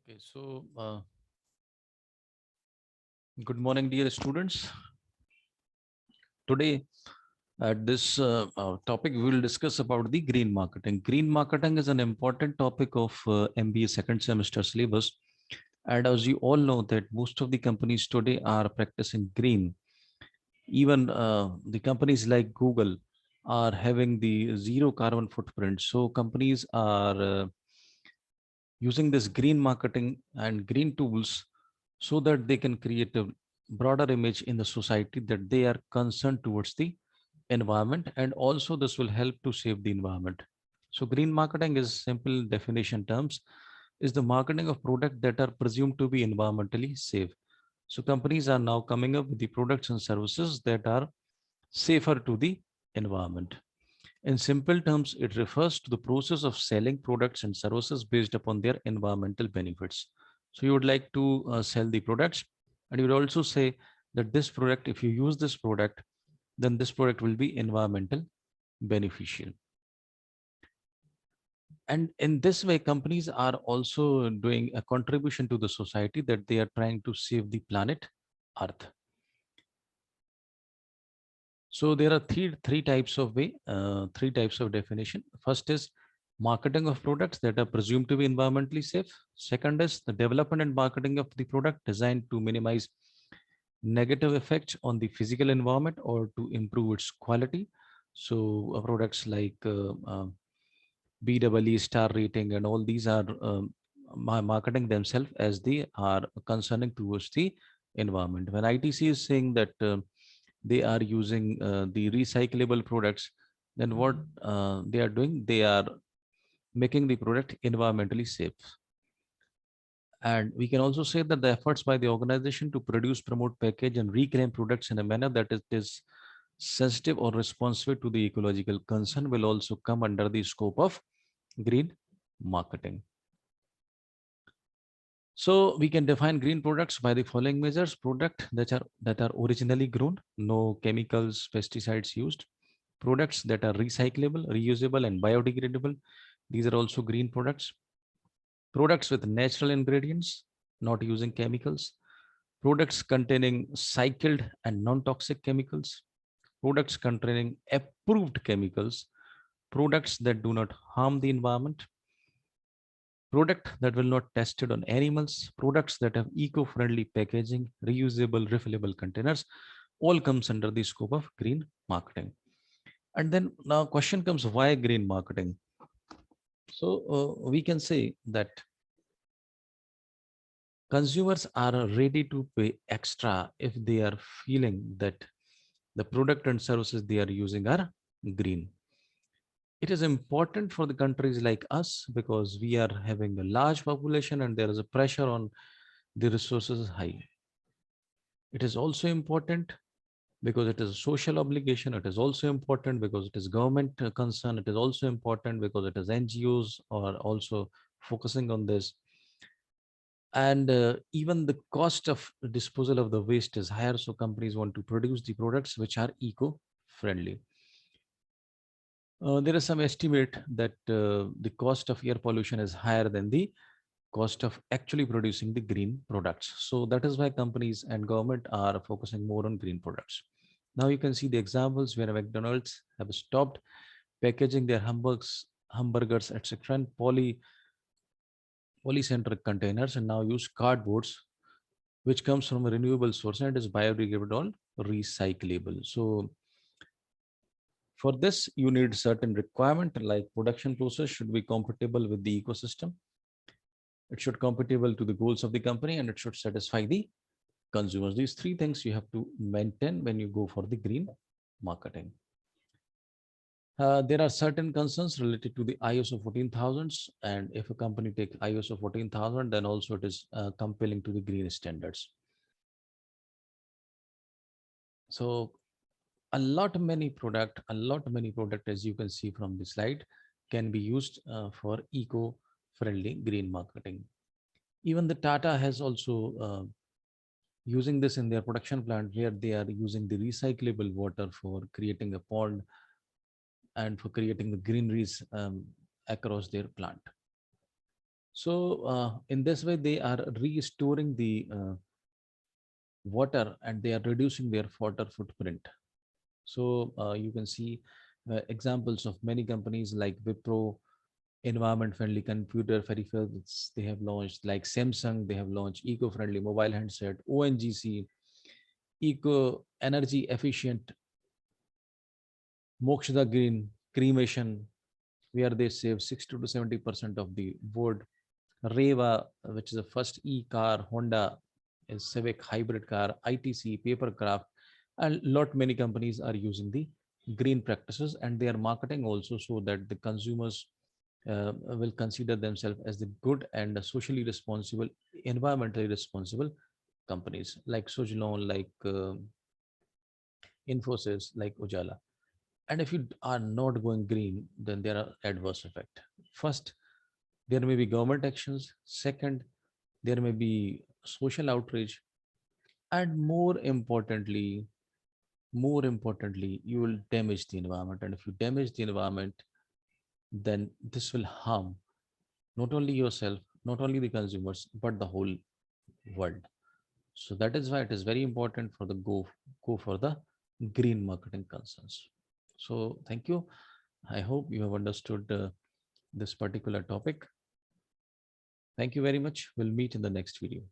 Okay, so good morning, dear students. Today, at this topic, we will discuss about the green marketing. Green marketing is an important topic of MBA second semester syllabus. And as you all know, that most of the companies today are practicing green. Even the companies like Google are having the zero carbon footprint. So companies are using this green marketing and green tools so that they can create a broader image in the society that they are concerned towards the environment, and also this will help to save the environment. So green marketing is simple definition terms is the marketing of products that are presumed to be environmentally safe. So companies are now coming up with the products and services that are safer to the environment. In simple terms, it refers to the process of selling products and services based upon their environmental benefits. So you would like to sell the products, and you would also say that this product, if you use this product, then this product will be environmental beneficial. And in this way, companies are also doing a contribution to the society that they are trying to save the planet Earth. So there are three types of way, three types of definition. First is marketing of products that are presumed to be environmentally safe. Second is the development and marketing of the product designed to minimize negative effects on the physical environment or to improve its quality. So products like BEE star rating and all these are marketing themselves as they are concerning towards the environment. When ITC is saying that they are using the recyclable products, then what they are doing, they are making the product environmentally safe. And we can also say that the efforts by the organization to produce, promote, package, and reclaim products in a manner that it is sensitive or responsive to the ecological concern will also come under the scope of green marketing. So we can define green products by the following measures: product that are originally grown, no chemicals, pesticides used; products that are recyclable, reusable, and biodegradable. These are also green products. Products with natural ingredients, not using chemicals. Products containing cycled and non-toxic chemicals. Products containing approved chemicals. Products that do not harm the environment. Product that will not tested on animals, products that have eco-friendly packaging, reusable, refillable containers, all comes under the scope of green marketing. And then now question comes, why green marketing? So we can say that consumers are ready to pay extra if they are feeling that the product and services they are using are green. It is important for the countries like us because we are having a large population and there is a pressure on the resources high. It is also important because it is a social obligation. It is also important because it is government concern. It is also important because it is NGOs are also focusing on this. And even the cost of disposal of the waste is higher. So companies want to produce the products which are eco-friendly. There is some estimate that the cost of air pollution is higher than the cost of actually producing the green products. So that is why companies and government are focusing more on green products. Now you can see the examples where McDonald's have stopped packaging their hamburgers, etc., in polycentric containers and now use cardboards, which comes from a renewable source and is biodegradable or recyclable. So for this, you need certain requirement like production process should be compatible with the ecosystem. It should compatible to the goals of the company and it should satisfy the consumers. These three things you have to maintain when you go for the green marketing. There are certain concerns related to the ISO 14000s, and if a company takes ISO 14000, then also it is compelling to the green standards. So a lot many product, as you can see from the slide, can be used for eco-friendly green marketing. Even the Tata has also using this in their production plant where they are using the recyclable water for creating a pond and for creating the greeneries across their plant. So in this way they are restoring the water, and they are reducing their water footprint. So you can see examples of many companies like Wipro, environment friendly computer peripherals they have launched, like Samsung, they have launched eco friendly mobile handset, ONGC, eco energy efficient Mokshda Green cremation, where they save 60 to 70% of the wood. Reva, which is the first e-car, Honda is Civic hybrid car, ITC, Papercraft, and lot many companies are using the green practices, and they are marketing also so that the consumers will consider themselves as the good and socially responsible, environmentally responsible companies like Sojlon, like Infosys, like Ujala. And if you are not going green, then there are adverse effect. First, there may be government actions. Second, there may be social outrage. And more importantly, you will damage the environment. And if you damage the environment, then this will harm not only yourself, not only the consumers, but the whole world. So that is why it is very important for the go for the green marketing concerns. So thank you. I hope you have understood this particular topic. Thank you very much. We'll meet in the next video.